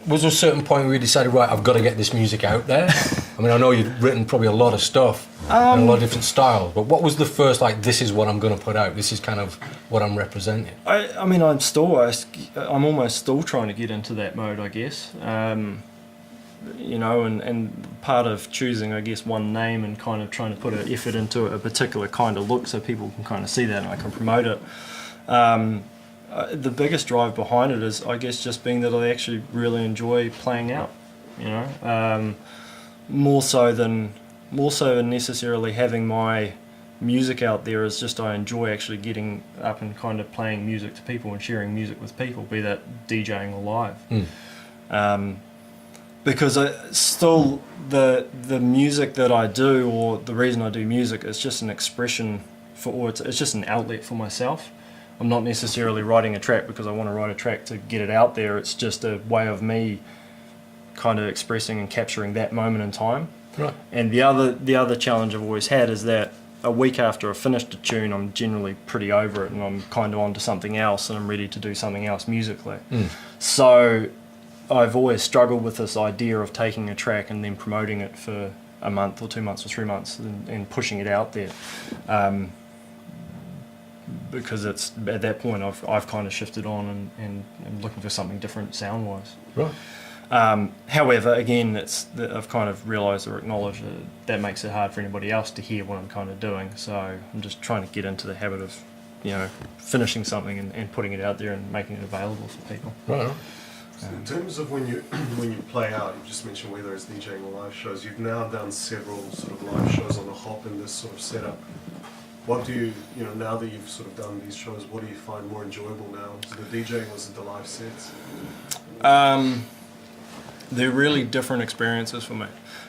was there a certain point where you decided, right, I've got to get this music out there? I mean, I know you've written probably a lot of stuff in a lot of different styles, but what was the first, like, this is what I'm going to put out, this is kind of what I'm representing? I mean, I'm almost still trying to get into that mode, I guess. You know, and part of choosing, I guess, one name and kind of trying to put an effort into a particular kind of look so people can kind of see that and I can promote it. The biggest drive behind it is, I guess, just being that I actually really enjoy playing out, you know, more so than necessarily having my music out there. Is just I enjoy actually getting up and kind of playing music to people and sharing music with people, be that DJing or live. Because still the music that I do, or the reason I do music, is just an expression or it's just an outlet for myself. I'm not necessarily writing a track because I want to write a track to get it out there. It's just a way of me kind of expressing and capturing that moment in time. Right. And the other challenge I've always had is that a week after I've finished a tune, I'm generally pretty over it and I'm kind of on to something else and I'm ready to do something else musically. So I've always struggled with this idea of taking a track and then promoting it for a month or 2 months or 3 months and pushing it out there. Because it's at that point I've kind of shifted on and I'm looking for something different sound-wise. Right. However, again, I've kind of realised or acknowledged that makes it hard for anybody else to hear what I'm kind of doing. So I'm just trying to get into the habit of, you know, finishing something and putting it out there and making it available for people. Right. So in terms of when you play out, you just mentioned whether it's DJing or live shows. You've now done several sort of live shows on the hop in this sort of setup. What do you know, now that you've sort of done these shows, what do you find more enjoyable now? Is it the DJing or is it the live sets? They're really different experiences for me.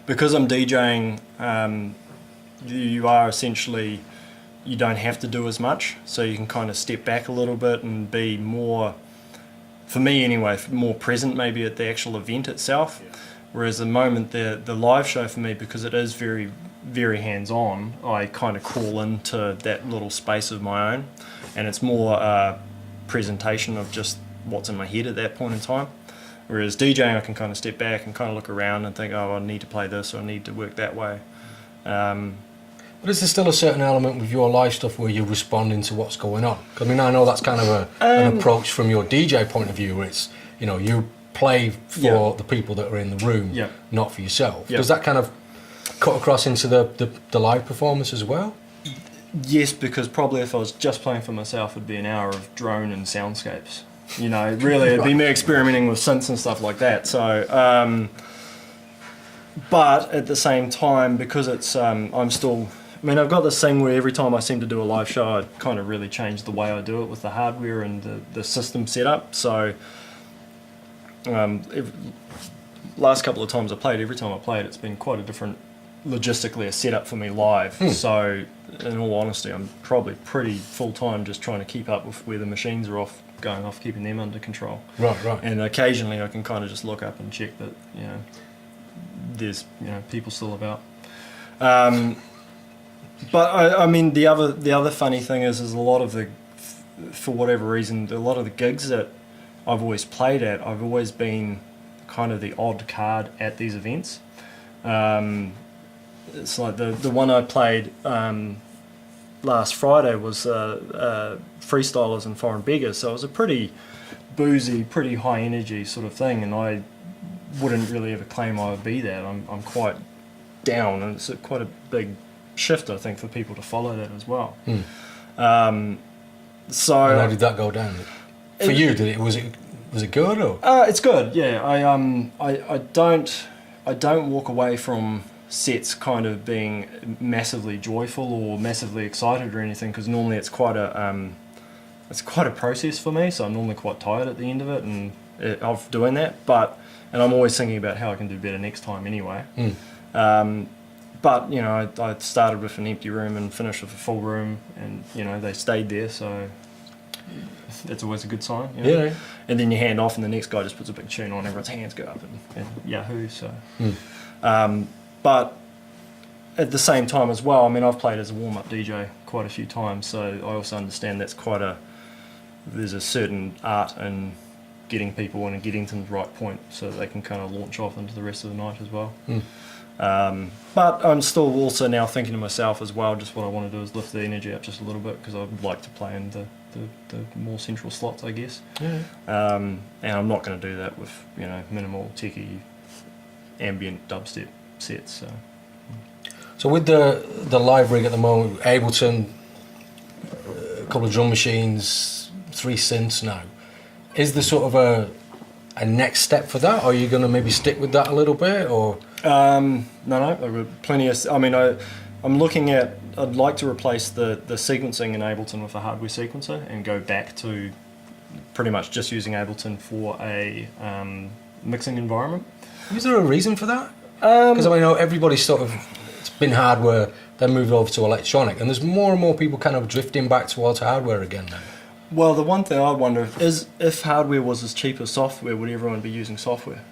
Because I'm DJing, you are essentially, you don't have to do as much, so you can kind of step back a little bit and be more, for me anyway, more present maybe at the actual event itself. Yeah. Whereas the moment the live show for me, because it is very, very hands-on, I kind of crawl into that little space of my own, and it's more a presentation of just what's in my head at that point in time. Whereas DJing, I can kind of step back and kind of look around and think, oh, I need to play this or I need to work that way. But is there still a certain element with your live stuff where you're responding to what's going on? 'Cause I mean, I know that's kind of an approach from your DJ point of view, where it's, you know, you play for the people that are in the room, not for yourself. Does that kind of cut across into the live performance as well? Yes, because probably if I was just playing for myself, it'd be an hour of drone and soundscapes. You know, really, it'd be me experimenting with synths and stuff like that. So, but at the same time, because it's, I'm still, I mean, I've got this thing where every time I seem to do a live show, I kind of really change the way I do it with the hardware and the system setup. So, last couple of times I played, every time I played, it's been quite a different, logistically, a setup for me live. So, in all honesty, I'm probably pretty full-time just trying to keep up with where the machines are going off, keeping them under control. Right. And occasionally I can kind of just look up and check that, you know, there's, you know, people still about. But I mean, the other funny thing is a lot of for whatever reason, a lot of the gigs that I've always played at, I've always been kind of the odd card at these events. It's like the one I played last Friday was Freestylers and Foreign Beggars, so it was a pretty boozy, pretty high energy sort of thing, and I wouldn't really ever claim I would be that. I'm quite down, and it's quite a big shift, I think, for people to follow that as well. So and how did that go down for you? Was it good or? It's good, yeah. I don't walk away from sets kind of being massively joyful or massively excited or anything, because normally it's quite a process for me. So I'm normally quite tired at the end of it and of doing that. And I'm always thinking about how I can do better next time anyway. But you know, I started with an empty room and finished with a full room, and you know, they stayed there, so that's always a good sign. You know? Yeah. And then you hand off, and the next guy just puts a big tune on, everyone's hands go up, and yahoo. So, but at the same time as well, I mean, I've played as a warm-up DJ quite a few times, so I also understand that's there's a certain art in getting people in and getting to the right point so that they can kind of launch off into the rest of the night as well. But I'm still also now thinking to myself as well, just what I want to do is lift the energy up just a little bit, because I'd like to play in the more central slots, I guess. And I'm not going to do that with, you know, minimal techie ambient dubstep sets. So with the live rig at the moment, Ableton, a couple of drum machines, 3 synths now, is there sort of a next step for that? Or are you going to maybe stick with that a little bit, or? No, I've got plenty of. I mean, I'm looking at. I'd like to replace the sequencing in Ableton with a hardware sequencer and go back to pretty much just using Ableton for a mixing environment. Is there a reason for that? Because I know everybody's sort of, it's been hardware, then moved over to electronic, and there's more and more people kind of drifting back towards hardware again now. Well, the one thing I wonder is if hardware was as cheap as software, would everyone be using software?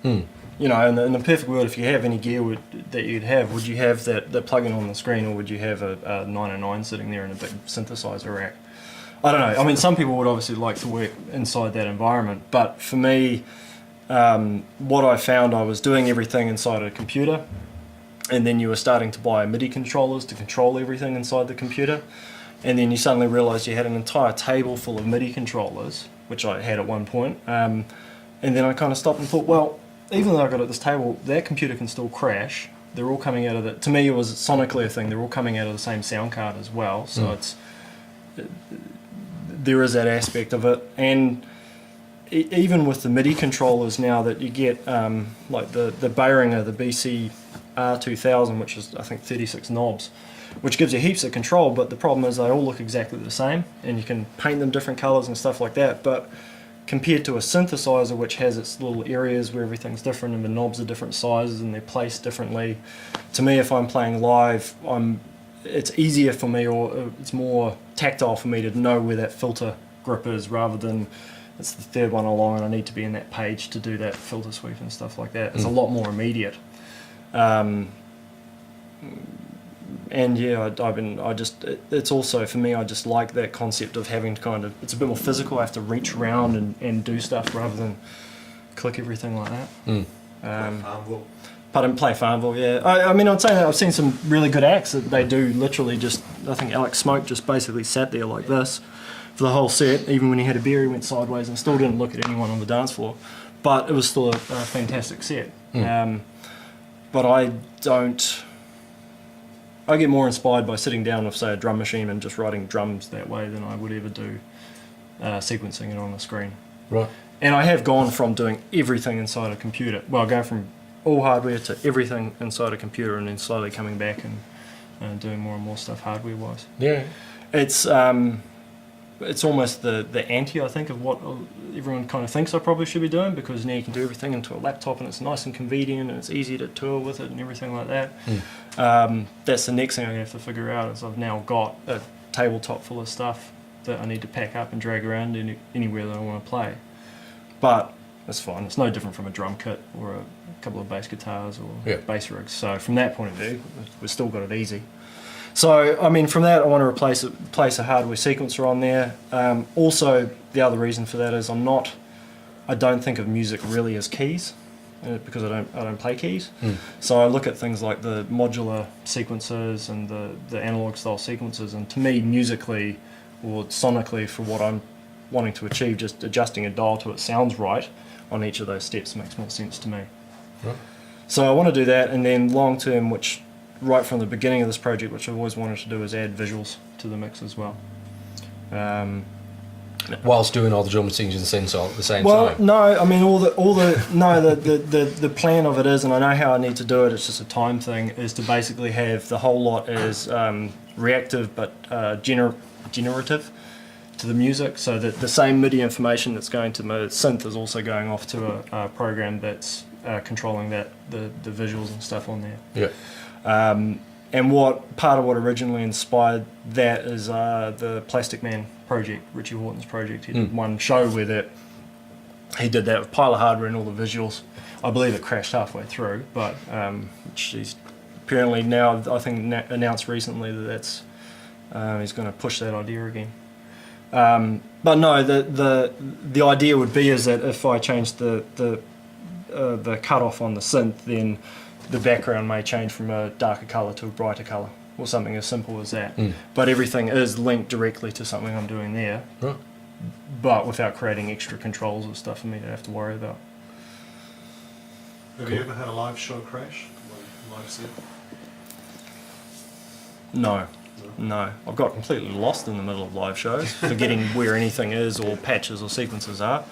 You know, in the perfect world, if you have any gear that you'd have, would you have that plug-in on the screen, or would you have a 909 sitting there in a big synthesizer rack? I don't know. I mean, some people would obviously like to work inside that environment, but for me, what I found, I was doing everything inside a computer, and then you were starting to buy MIDI controllers to control everything inside the computer, and then you suddenly realised you had an entire table full of MIDI controllers, which I had at one point, and then I kind of stopped and thought, well, even though I got at this table, that computer can still crash. They're all coming out of the. To me, it was sonically a thing. They're all coming out of the same sound card as well. So there is that aspect of it. And even with the MIDI controllers now that you get, like the Behringer, the BC R2000, which is I think 36 knobs, which gives you heaps of control. But the problem is they all look exactly the same, and you can paint them different colours and stuff like that. But compared to a synthesizer, which has its little areas where everything's different and the knobs are different sizes and they're placed differently, to me, if I'm playing live, it's easier for me, or it's more tactile for me to know where that filter grip is, rather than it's the third one along and I need to be in that page to do that filter sweep and stuff like that. It's a lot more immediate. And yeah, it's also, for me, I just like that concept of having to kind of, it's a bit more physical. I have to reach around and do stuff rather than click everything like that. Farmville. Pardon, play Farmville, yeah. I mean, I'd say that I've seen some really good acts that they do literally just, I think Alex Smoke just basically sat there like this for the whole set. Even when he had a beer, he went sideways and still didn't look at anyone on the dance floor. But it was still a fantastic set. But I get more inspired by sitting down with, say, a drum machine and just writing drums that way than I would ever do sequencing it on a screen. Right. And I have gone from doing everything inside a computer, well, going from all hardware to everything inside a computer, and then slowly coming back and doing more and more stuff hardware-wise. Yeah. It's almost the anti, I think, of what everyone kind of thinks I probably should be doing, because now you can do everything into a laptop and it's nice and convenient and it's easy to tour with it and everything like that. That's the next thing I have to figure out, is I've now got a tabletop full of stuff that I need to pack up and drag around anywhere that I want to play. But it's fine. It's no different from a drum kit or a couple of bass guitars or bass rigs. So from that point of view, we've still got it easy. So, I mean, from that, I want to place a hardware sequencer on there. Also, the other reason for that is I don't think of music really as keys, because I don't play keys. So I look at things like the modular sequencers and the analog style sequencers, and to me, musically or sonically, for what I'm wanting to achieve, just adjusting a dial to it sounds right on each of those steps makes more sense to me. Right. So I want to do that, and then long term, which right from the beginning of this project, which I've always wanted to do, is add visuals to the mix as well. Whilst doing all the drum machines and synths all at the same time. Well, no, I mean the plan of it is, and I know how I need to do it. It's just a time thing. Is to basically have the whole lot as reactive but generative to the music, so that the same MIDI information that's going to my synth is also going off to a program that's controlling the visuals and stuff on there. Yeah. And part of what originally inspired that is the Plastic Man project, Richie Horton's project. He did one show where he did that with pile of hardware and all the visuals. I believe it crashed halfway through, but he's apparently now, I think, announced recently that he's going to push that idea again. But no, the idea would be is that if I change the cutoff on the synth, then the background may change from a darker colour to a brighter colour, or something as simple as that. But everything is linked directly to something I'm doing there, Right. but without creating extra controls or stuff for me to have to worry about. Have you ever had a live show crash? Live set? No. I've got completely lost in the middle of live shows, forgetting where anything is or patches or sequences are.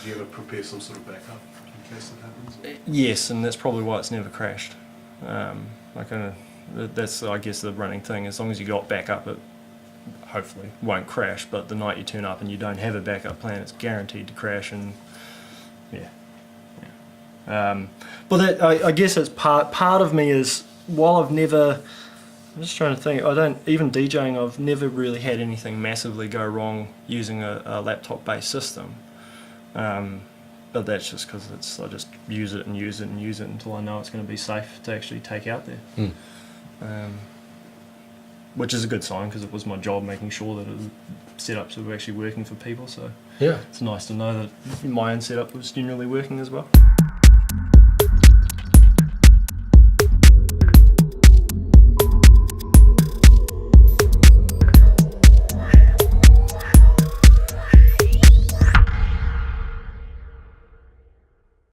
Do you ever prepare some sort of backup in case it happens? Yes, and that's probably why it's never crashed. That's, I guess, the running thing. As long as you got backup, it hopefully won't crash. But the night you turn up and you don't have a backup plan, it's guaranteed to crash. And but that, I guess it's part of me is, while I've never, I'm just trying to think, I don't, even DJing, I've never really had anything massively go wrong using a laptop-based system. But that's just because I just use it and use it and use it until I know it's going to be safe to actually take out there. Which is a good sign, because it was my job making sure that the setups were actually working for people. So Yeah. it's nice to know that my own setup was generally working as well.